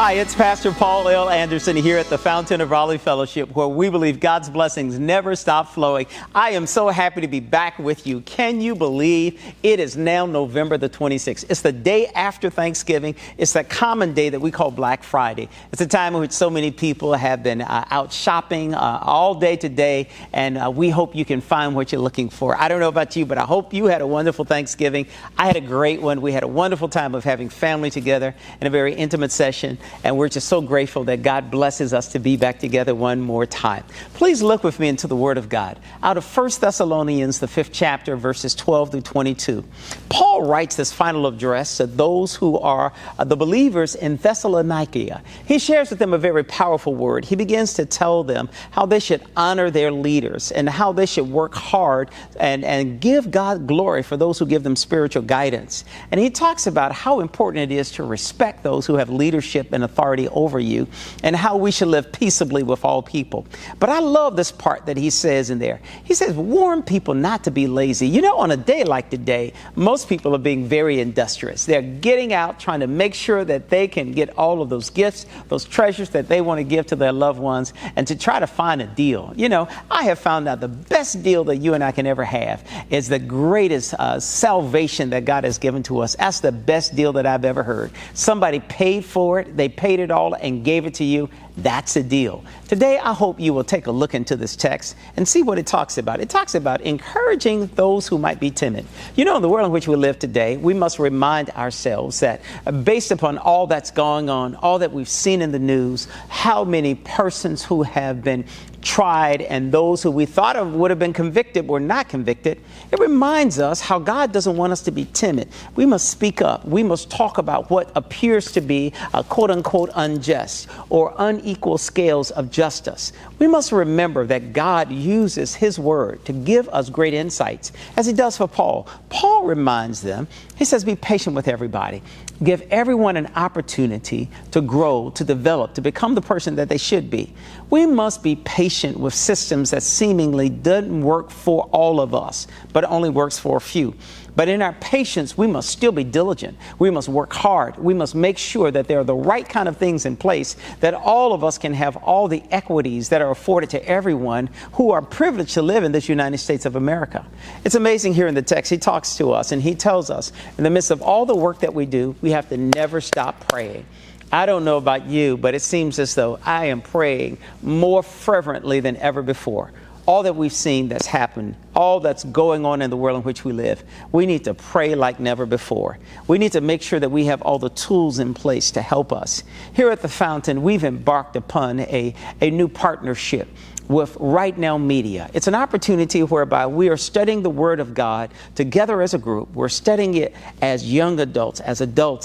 Hi, it's Pastor Paul L. Anderson here at the Fountain of Raleigh Fellowship, where we believe God's blessings never stop flowing. I am so happy to be back with you. Can you believe it is now November the 26th? It's the day after Thanksgiving. It's that common day that we call Black Friday. It's a time in which so many people have been out shopping all day today, and we hope you can find what you're looking for. I don't know about you, but I hope you had a wonderful Thanksgiving. I had a great one. We had a wonderful time of having family together in a very intimate session. And we're just so grateful that God blesses us to be back together one more time. Please look with me into the Word of God. Out of 1 Thessalonians, the 5th chapter, verses 12 through 22. Paul writes this final address to those who are the believers in Thessalonica. He shares with them a very powerful word. He begins to tell them how they should honor their leaders and how they should work hard and give God glory for those who give them spiritual guidance. And he talks about how important it is to respect those who have leadership and authority over you, and how we should live peaceably with all people. But I love this part that he says in there. He says, warn people not to be lazy. You know, on a day like today, most people are being very industrious. They're getting out, trying to make sure that they can get all of those gifts, those treasures that they want to give to their loved ones, and to try to find a deal. You know, I have found out the best deal that you and I can ever have is the greatest salvation that God has given to us. That's the best deal that I've ever heard. Somebody paid for it. They paid it all and gave it to you. That's a deal. Today, I hope you will take a look into this text and see what it talks about. It talks about encouraging those who might be timid. You know, in the world in which we live today, we must remind ourselves that based upon all that's going on, all that we've seen in the news, how many persons who have been tried and those who we thought of would have been convicted were not convicted, it reminds us how God doesn't want us to be timid. We must speak up. We must talk about what appears to be quote unquote unjust or unequal scales of justice. We must remember that God uses his word to give us great insights, as he does for Paul. Paul reminds them, he says, be patient with everybody. Give everyone an opportunity to grow, to develop, to become the person that they should be. We must be patient with systems that seemingly doesn't work for all of us, but only works for a few. But in our patience, we must still be diligent. We must work hard. We must make sure that there are the right kind of things in place, that all of us can have all the equities that are afforded to everyone who are privileged to live in this United States of America. It's amazing here in the text. He talks to us and he tells us in the midst of all the work that we do, we have to never stop praying. I don't know about you, but it seems as though I am praying more fervently than ever before. All that we've seen that's happened, all that's going on in the world in which we live, we need to pray like never before. We need to make sure that we have all the tools in place to help us. Here at the Fountain, we've embarked upon a new partnership with Right Now Media. It's an opportunity whereby we are studying the Word of God together as a group. We're studying it as young adults, as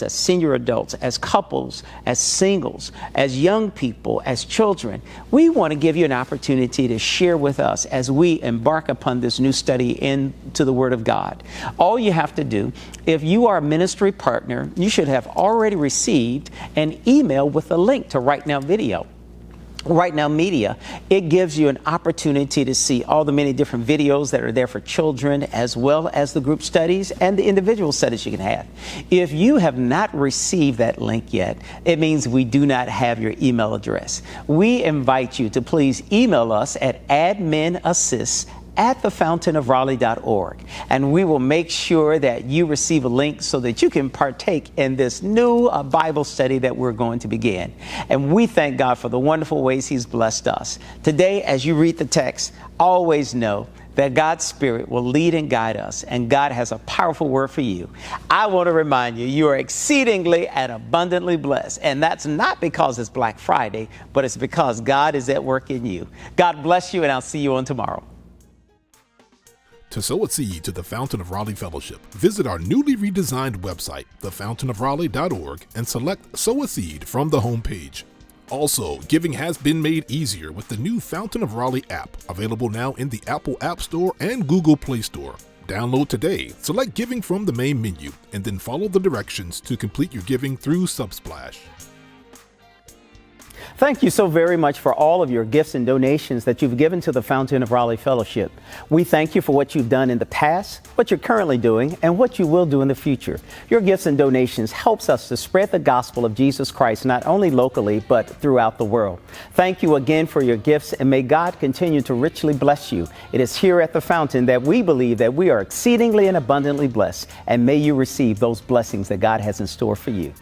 senior adults, as couples, as singles, as young people, as children. We want to give you an opportunity to share with us as we embark upon this new study into the Word of God. All you have to do, if you are a ministry partner, you should have already received an email with a link to Right Now Video. Right Now Media, it gives you an opportunity to see all the many different videos that are there for children, as well as the group studies and the individual studies you can have. If you have not received that link yet, it means we do not have your email address. We invite you to please email us at adminassist@thefountainofraleigh.org, and we will make sure that you receive a link so that you can partake in this new Bible study that we're going to begin. And we thank God for the wonderful ways he's blessed us. Today, as you read the text, always know that God's Spirit will lead and guide us, and God has a powerful word for you. I want to remind you, you are exceedingly and abundantly blessed, and that's not because it's Black Friday, but it's because God is at work in you. God bless you, and I'll see you on tomorrow. To sow a seed to the Fountain of Raleigh Fellowship, visit our newly redesigned website, thefountainofraleigh.org, and select Sow a Seed from the homepage. Also, giving has been made easier with the new Fountain of Raleigh app, available now in the Apple App Store and Google Play Store. Download today, select Giving from the main menu, and then follow the directions to complete your giving through Subsplash. Thank you so very much for all of your gifts and donations that you've given to the Fountain of Raleigh Fellowship. We thank you for what you've done in the past, what you're currently doing, and what you will do in the future. Your gifts and donations helps us to spread the gospel of Jesus Christ, not only locally, but throughout the world. Thank you again for your gifts, and may God continue to richly bless you. It is here at the Fountain that we believe that we are exceedingly and abundantly blessed, and may you receive those blessings that God has in store for you.